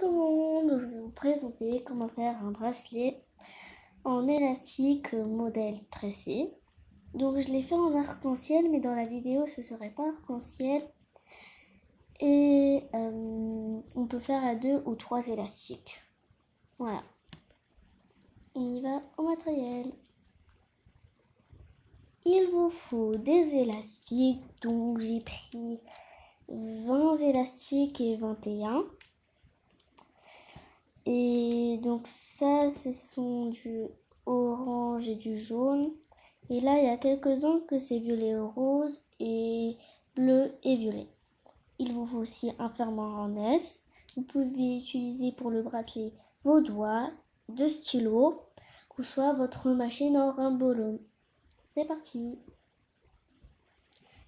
tout le monde, je vais vous présenter comment faire un bracelet en élastique modèle tressé. Donc je l'ai fait en arc-en-ciel, mais dans la vidéo ce serait pas arc-en-ciel. Et on peut faire à 2 ou 3 élastiques. Voilà. On y va au matériel. Il vous faut des élastiques, donc j'ai pris 20 élastiques et 21. Et donc ça, ce sont du orange et du jaune. Et là, il y a quelques-uns que c'est violet et rose et bleu et violet. Il vous faut aussi un fermoir en S. Vous pouvez utiliser pour le bracelet vos doigts, 2 stylos ou soit votre machine en rimbolone. C'est parti!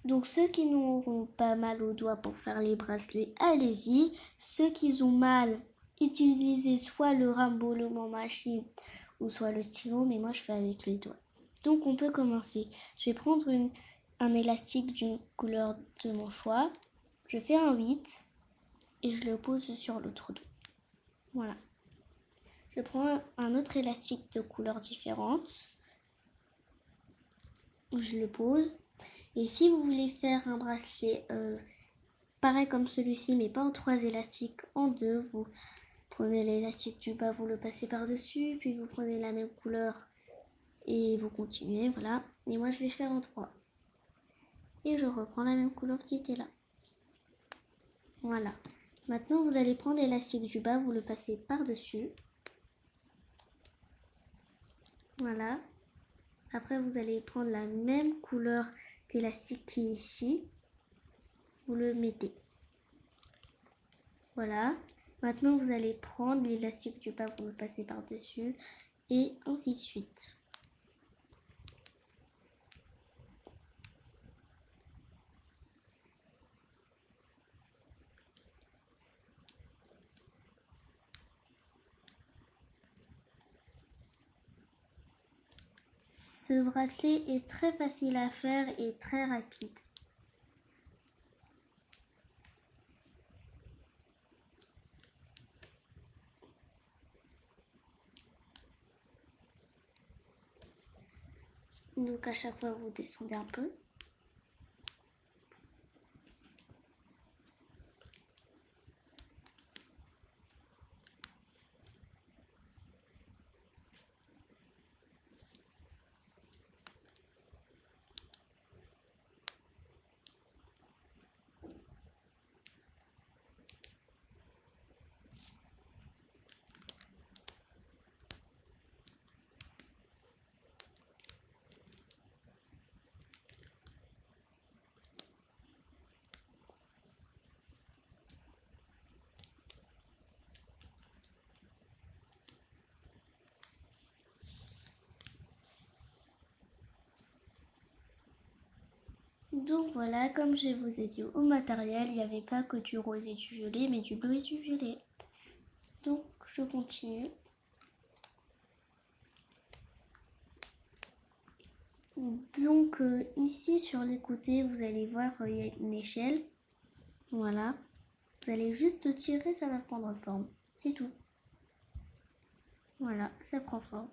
Donc ceux qui n'auront pas mal aux doigts pour faire les bracelets, allez-y. Ceux qui ont mal, utilisez soit le rimbolone en machine ou soit le stylo, mais moi je fais avec les doigts. Donc on peut commencer. Je vais prendre un élastique d'une couleur de mon choix. Je fais un 8 et je le pose sur l'autre dos. Voilà. Je prends un autre élastique de couleur différente. Je le pose. Et si vous voulez faire un bracelet pareil comme celui-ci, mais pas en 3 élastiques, en 2, vous prenez l'élastique du bas, vous le passez par-dessus, puis vous prenez la même couleur et vous continuez, voilà. Et moi, je vais faire en 3. Et je reprends la même couleur qui était là. Voilà. Maintenant, vous allez prendre l'élastique du bas, vous le passez par-dessus. Voilà. Après, vous allez prendre la même couleur d'élastique qui est ici. Vous le mettez. Voilà. Maintenant, vous allez prendre l'élastique du bas, vous le passez par-dessus. Et ainsi de suite. Ce bracelet est très facile à faire et très rapide. Donc à chaque fois vous descendez un peu. Donc voilà, comme je vous ai dit au matériel, il n'y avait pas que du rose et du violet, mais du bleu et du violet. Donc je continue. Donc ici sur les côtés, vous allez voir, il y a une échelle. Voilà. Vous allez juste tirer, ça va prendre forme. C'est tout. Voilà, ça prend forme.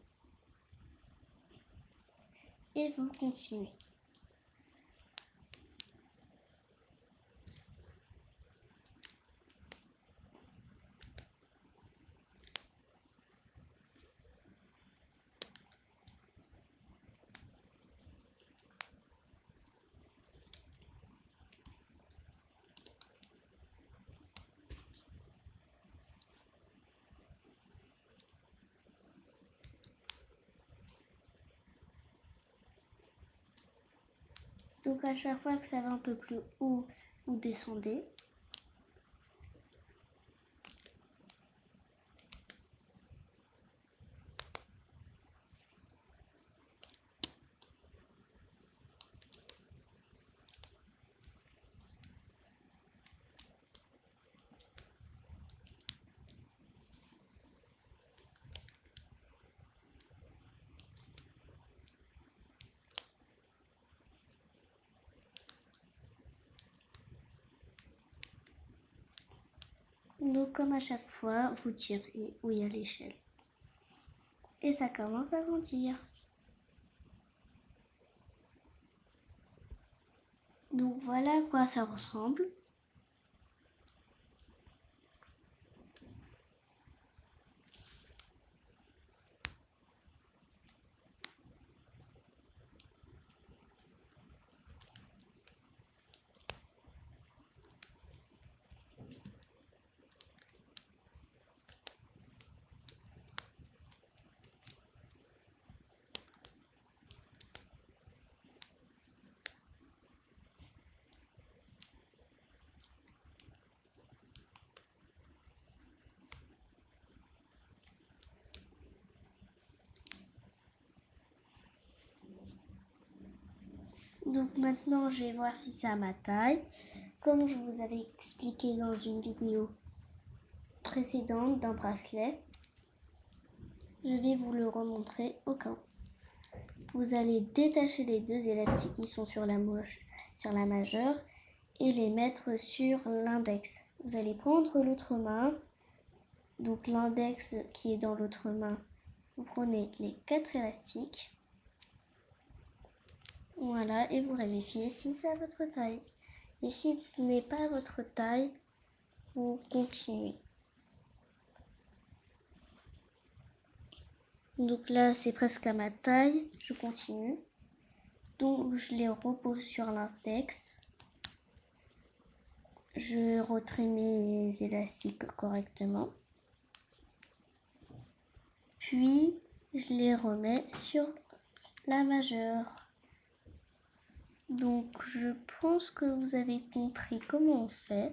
Et vous continuez. Donc à chaque fois que ça va un peu plus haut, vous descendez. Donc comme à chaque fois, vous tirez où il y a l'échelle. Et ça commence à grandir. Donc voilà à quoi ça ressemble. Donc maintenant, je vais voir si c'est à ma taille. Comme je vous avais expliqué dans une vidéo précédente d'un bracelet, je vais vous le remontrer au cas où. Vous allez détacher les deux élastiques qui sont sur la majeure et les mettre sur l'index. Vous allez prendre l'autre main, donc l'index qui est dans l'autre main, vous prenez les 4 élastiques. Voilà, et vous vérifiez si c'est à votre taille. Et si ce n'est pas à votre taille, vous continuez. Donc là, c'est presque à ma taille. Je continue. Donc, je les repose sur l'index. Je retrais mes élastiques correctement. Puis, je les remets sur la majeure. Donc, je pense que vous avez compris comment on fait.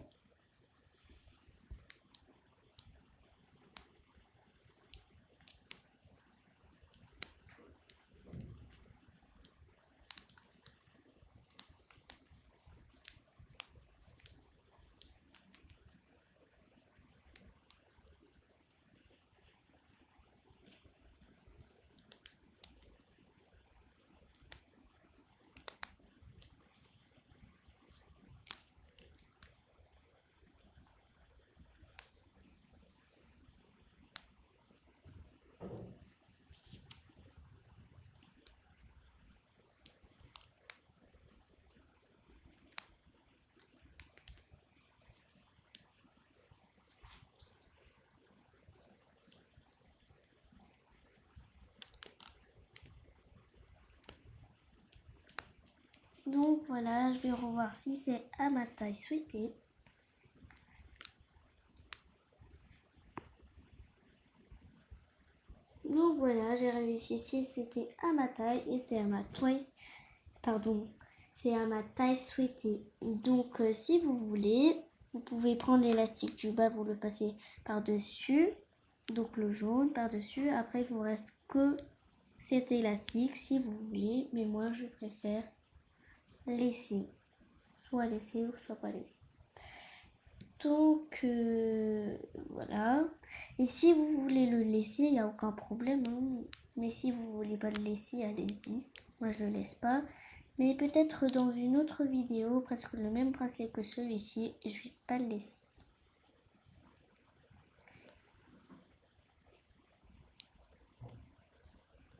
Donc voilà, je vais revoir si c'est à ma taille souhaitée. Donc voilà, j'ai vérifié si c'était à ma taille et c'est à ma taille souhaitée. Donc si vous voulez, vous pouvez prendre l'élastique du bas, vous le passez par-dessus, donc le jaune par-dessus. Après, il vous reste que cet élastique si vous voulez, mais moi je préfère laisser, soit laisser ou soit pas laisser. Donc voilà. Et si vous voulez le laisser, il n'y a aucun problème. Hein. Mais si vous voulez pas le laisser, allez-y. Moi je le laisse pas. Mais peut-être dans une autre vidéo, presque le même bracelet que celui-ci, et je vais pas le laisser.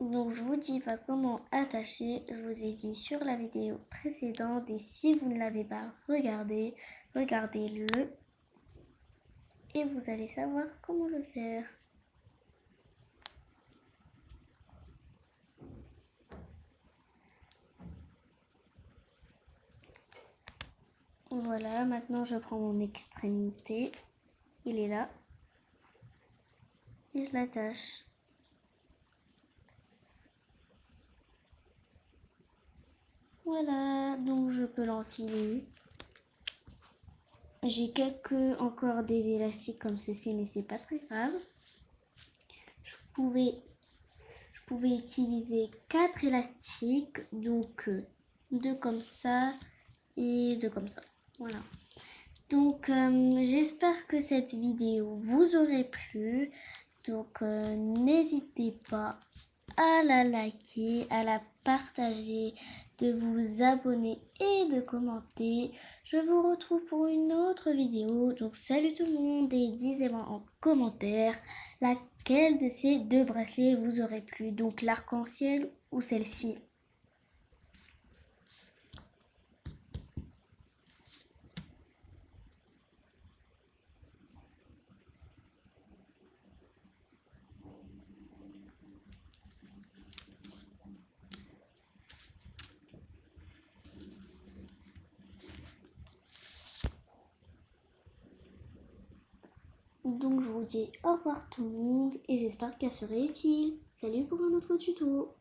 Donc je vous dis pas comment attacher, je vous ai dit sur la vidéo précédente. Et si vous ne l'avez pas regardé, regardez-le. Et vous allez savoir comment le faire. Voilà, maintenant je prends mon extrémité. Il est là. Et je l'attache. Voilà, donc je peux l'enfiler. J'ai encore des élastiques comme ceci, mais c'est pas très grave. Je pouvais utiliser 4 élastiques, donc 2 comme ça et 2 comme ça. Voilà. Donc j'espère que cette vidéo vous aurait plu. Donc n'hésitez pas à la liker, à la partager de vous abonner et de commenter. Je vous retrouve pour une autre vidéo. Donc salut tout le monde et dites-moi en commentaire laquelle de ces deux bracelets vous aurait plu. Donc l'arc-en-ciel ou celle-ci. Donc je vous dis au revoir tout le monde et j'espère qu'elle serait utile. Salut pour un autre tuto.